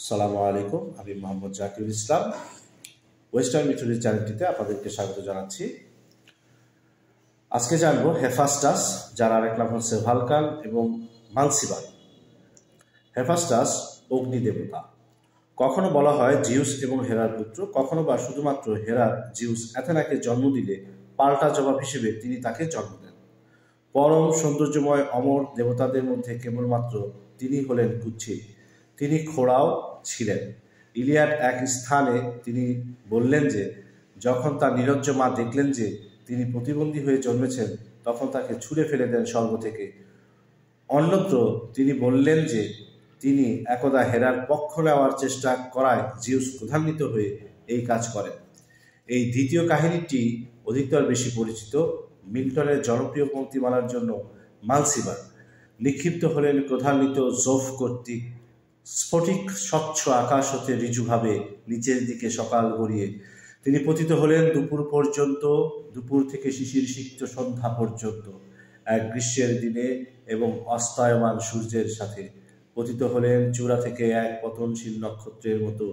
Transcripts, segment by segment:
আসসালামু আলাইকুম, আমি মোহাম্মদ জাকিরুল ইসলাম। ওয়েস্টার্ন মিথোলজি চ্যানেলটিতে আপনাদেরকে স্বাগত জানাচ্ছি। আজকে জানবো হেফাস্টাস, যার আরেক নাম হচ্ছে ভালকান এবং মালসিবার। হেফাস্টাস অগ্নি দেবতা। কখনো বলা হয় জিউস এবং হেরার পুত্র, কখনো বা শুধুমাত্র হেরার জিউস অ্যাথেনাকে জন্ম দিলে পাল্টা জবাব হিসেবে তিনি তাকে জন্ম দেন। পরম সৌন্দর্যময় অমর দেবতাদের মধ্যে কেবলমাত্র তিনি হলেন কুৎসিত। তিনি খোড়াও ছিলেন। ইলিয়াড এক স্থানে তিনি বললেন যে যখন তার নিরজ্জ মা দেখলেন যে তিনি প্রতিবন্ধী হয়ে জন্মেছেন, তখন তাকে ছুঁড়ে ফেলে দেন স্বর্গ থেকে। অন্যত্র তিনি বললেন যে তিনি একদা হেরার পক্ষ নেওয়ার চেষ্টা করায় জিউস ক্রোধান্বিত হয়ে এই কাজ করেন। এই দ্বিতীয় কাহিনীটি অধিকতর বেশি পরিচিত। মিল্টনের জনপ্রিয় পংক্তিমালার জন্য মালসিবার নিক্ষিপ্ত হলেন ক্রোধান্বিত জোফ কর্তৃক স্ফটিক স্বচ্ছ আকাশ হতে ঋজুভাবে নিচের দিকে সকাল গড়িয়ে। তিনি পতিত হলেন দুপুর থেকে শিশির সিক্ত সন্ধ্যা পর্যন্ত এক গ্রীষ্মের দিনে এবং অস্তায়মান সূর্যের সাথে। পতিত হলেন চূড়া থেকে এক পতনশীল নক্ষত্রের মতো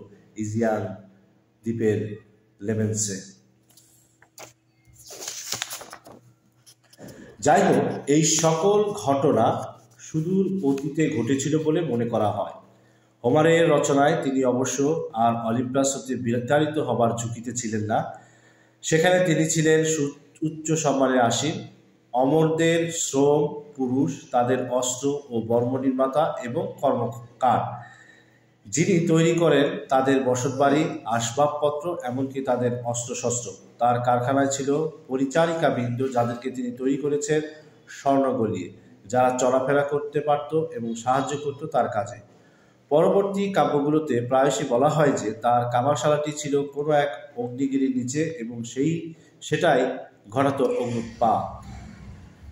ইজিয়ান দ্বীপের লেমেন্সে। যাই হোক, এই সকল ঘটনা সুদূর অতীতে ঘটেছিল বলে মনে করা হয়। হোমারের রচনায় তিনি অবশ্য আর অলিম্পাস হতে বিতাড়িত হবার ঝুঁকিতে ছিলেন না। সেখানে তিনি ছিলেন উচ্চ সম্মানের আসীন। অমরদের শ্রম পুরুষ, তাদের অস্ত্র ও বর্ম নির্মাতা এবং কর্মকার, যিনি তৈরি করেন তাদের বসতবাড়ি, আসবাবপত্র, এমনকি তাদের অস্ত্রশস্ত্র। তার কারখানায় ছিল পরিচারিকাবৃন্দ, যাদেরকে তিনি তৈরি করেছেন স্বর্ণ গলিয়ে, যারা চলাফেরা করতে পারত এবং সাহায্য করত তার কাজে। পরবর্তী কাব্যগুলোতে প্রায়শই বলা হয় যে তার কামারশালাটি ছিল কোনো এক অগ্নিগিরির নিচে এবং সেটাই ঘটাত অগ্নুৎপাত।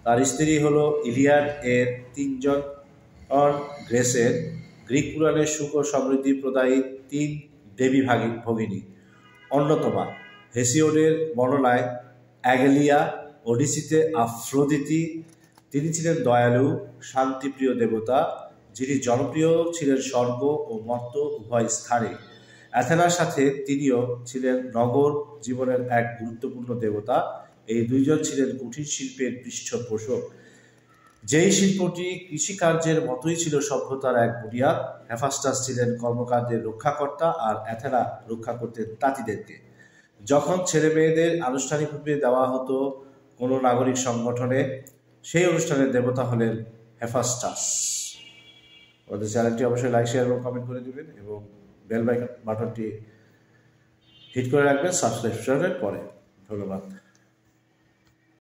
তার স্ত্রী হল ইলিয়াড এর তিনজন গ্রেসের, গ্রিক পুরাণের সুখ ও সমৃদ্ধি প্রদায়ী তিন দেবী ভগিনী অন্যতমা। হেসিওডের বর্ণনায় অ্যাগেলিয়া, ওডিসিতে আফ্রোদিতি। তিনি ছিলেন দয়ালু, শান্তিপ্রিয় দেবতা, যিনি জনপ্রিয় ছিলেন স্বর্গ ও মর্ত্য উভয় স্থানে। অ্যাথেনার সাথে তিনিও ছিলেন নগর জীবনের এক গুরুত্বপূর্ণ দেবতা। এই দুইজন ছিলেন কুটির শিল্পের পৃষ্ঠপোষক। যেই শিল্পটি কৃষিকার্যের মতোই ছিল সভ্যতার এক বুনিয়াদ। হেফাস্টাস ছিলেন কর্মকার্যের রক্ষাকর্তা, আর অ্যাথেনা রক্ষা করতেন তাঁতিদেরকে। যখন ছেলে মেয়েদের আনুষ্ঠানিকভাবে দেওয়া হতো কোনো নাগরিক সংগঠনে, সেই অনুষ্ঠানের দেবতা হলেন হেফাস্টাস। আমাদের চ্যানেলটি অবশ্যই লাইক, শেয়ার এবং কমেন্ট করে দেবেন এবং বেল বাটনটি হিট করে রাখবেন সাবস্ক্রিপশনের পরে। ধন্যবাদ।